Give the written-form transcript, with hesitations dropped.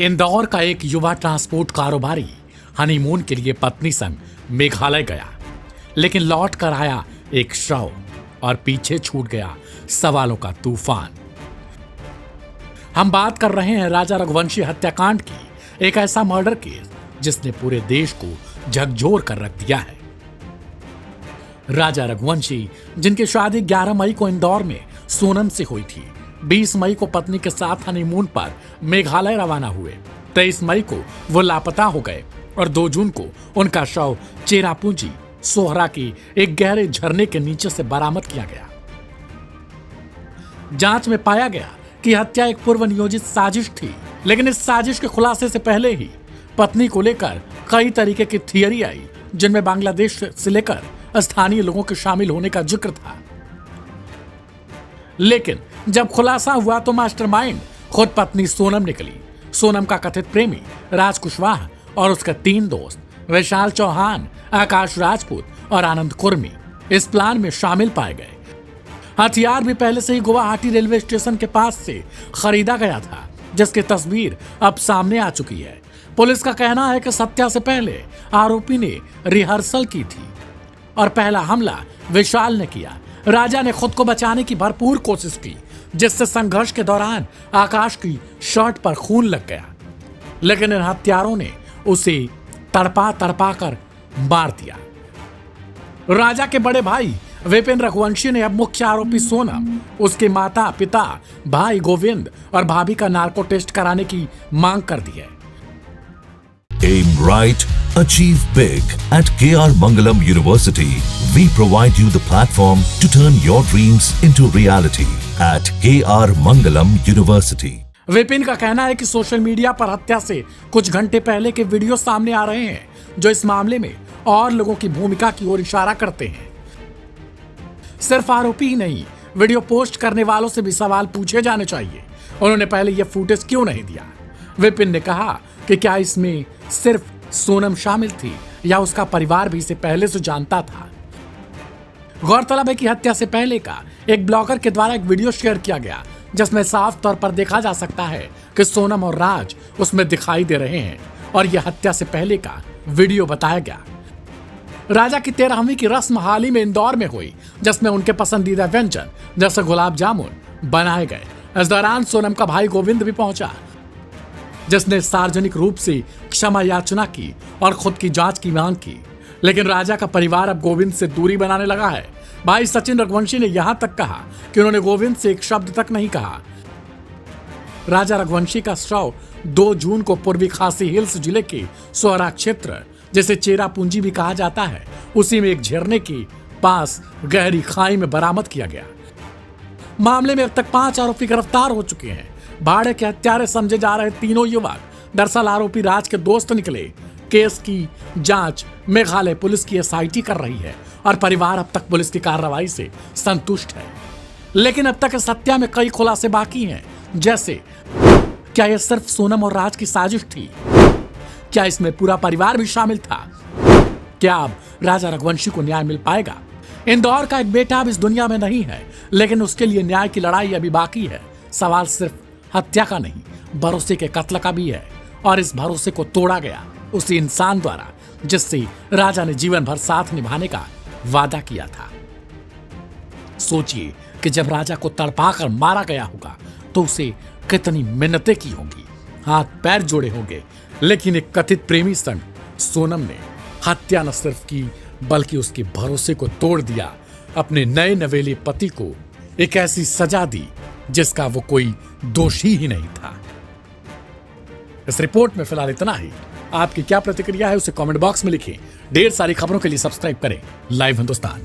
इंदौर का एक युवा ट्रांसपोर्ट कारोबारी हनीमून के लिए पत्नी संग मेघालय गया, लेकिन लौट कर आया एक शव और पीछे छूट गया सवालों का तूफान। हम बात कर रहे हैं राजा रघुवंशी हत्याकांड की, एक ऐसा मर्डर केस जिसने पूरे देश को झकझोर कर रख दिया है। राजा रघुवंशी, जिनकी शादी 11 मई को इंदौर में सोनम से हुई थी, 20 मई को पत्नी के साथ हनीमून पर मेघालय रवाना हुए। 23 मई को वो लापता हो गए और 2 जून को उनका शव चेरापूंजी सोहरा की एक गहरे झरने के नीचे से बरामद किया गया। जांच में पाया गया कि हत्या एक पूर्व नियोजित साजिश थी, लेकिन इस साजिश के खुलासे से पहले ही पत्नी को लेकर कई तरीके की थियरी आई, जिनमें बांग्लादेश से लेकर स्थानीय लोगों के शामिल होने का जिक्र था। लेकिन जब खुलासा हुआ तो मास्टरमाइंड खुद पत्नी सोनम निकली। सोनम का कथित प्रेमी राज कुशवाहा और उसके 3 दोस्त विशाल चौहान, आकाश राजपूत और आनंद कुर्मी इस प्लान में शामिल पाए गए। हथियार भी पहले से ही गुवाहाटी रेलवे स्टेशन के पास से खरीदा गया था, जिसकी तस्वीर अब सामने आ चुकी है। पुलिस का कहना है कि हत्या से पहले आरोपी ने रिहर्सल की थी और पहला हमला विशाल ने किया। राजा ने खुद को बचाने की भरपूर कोशिश की, जिससे संघर्ष के दौरान आकाश की शर्ट पर खून लग गया, लेकिन इन हत्यारों ने उसे तड़पा तड़पा कर मार दिया। राजा के बड़े भाई विपिन रघुवंशी ने अब मुख्य आरोपी सोनम, उसके माता पिता, भाई गोविंद और भाभी का नार्को टेस्ट कराने की मांग कर दी है। Aim right, achieve big. At KR Mangalam University, we provide you the platform to turn your dreams into reality. At KR Mangalam University. Vipin का कहना है कि सोशल मीडिया पर हत्या से कुछ घंटे पहले के वीडियो सामने आ रहे हैं, जो इस मामले में और लोगों की भूमिका की ओर इशारा करते हैं। सिर्फ आरोपी ही नहीं, वीडियो पोस्ट करने वालों से भी सवाल पूछे जाने चाहिए, उन्होंने पहले यह फुटेज क्यों नहीं दिया। विपिन ने कहा कि क्या इसमें सिर्फ सोनम शामिल थी या उसका परिवार भी इसे पहले से जानता था। गौरतलब है कि हत्या से पहले का एक ब्लॉगर के द्वारा एक वीडियो शेयर किया गया, जिसमें साफ तौर पर देखा जा सकता है कि सोनम और राज उसमें दिखाई दे रहे हैं और यह हत्या से पहले का वीडियो बताया गया। राजा की 13वीं की रस्म हाल ही में इंदौर में हुई, जिसमें उनके पसंदीदा व्यंजन जैसे गुलाब जामुन बनाए गए। इस दौरान सोनम का भाई गोविंद भी पहुंचा, जिसने सार्वजनिक रूप से क्षमा याचना की और खुद की जांच की मांग की, लेकिन राजा का परिवार अब गोविंद से दूरी बनाने लगा है। भाई सचिन रघुवंशी ने यहां तक कहा कि उन्होंने गोविंद से एक शब्द तक नहीं कहा। राजा रघुवंशी का शव 2 जून को पूर्वी खासी हिल्स जिले के सोहरा क्षेत्र, जिसे चेरापूंजी भी कहा जाता है, उसी में एक झरने के पास गहरी खाई में बरामद किया गया। मामले में अब तक 5 आरोपी गिरफ्तार हो चुके हैं। भाड़े के हत्यारे समझे जा रहे तीनों युवक दरअसल आरोपी राज के दोस्त निकले। केस की जांच मेघालय पुलिस की SIT कर रही है और परिवार अब तक पुलिस की कार्रवाई से संतुष्ट है, लेकिन अब तक इस हत्या में कई खुलासे बाकी हैं, जैसे क्या यह सिर्फ सोनम और राज की साजिश थी? क्या इसमें पूरा परिवार भी शामिल था? क्या अब राजा रघुवंशी को न्याय मिल पाएगा? इंदौर का एक बेटा अब इस दुनिया में नहीं है, लेकिन उसके लिए न्याय की लड़ाई अभी बाकी है। सवाल सिर्फ हत्या का नहीं, भरोसे के कत्ल का भी है, और इस भरोसे को तोड़ा गया उसी इंसान द्वारा जिससे राजा ने जीवन भर साथ निभाने का वादा किया था। सोचिए कि जब राजा को तड़पाकर मारा गया होगा तो उसे कितनी मिन्नतें की होंगी, हाथ पैर जोड़े होंगे, लेकिन एक कथित प्रेमी संग सोनम ने हत्या न सिर्फ की बल्कि उसके भरोसे को तोड़ दिया। अपने नए नवेले पति को एक ऐसी सजा दी जिसका वो कोई दोषी ही नहीं था। इस रिपोर्ट में फिलहाल इतना ही। आपकी क्या प्रतिक्रिया है उसे कमेंट बॉक्स में लिखें। ढेर सारी खबरों के लिए सब्सक्राइब करें लाइव हिंदुस्तान।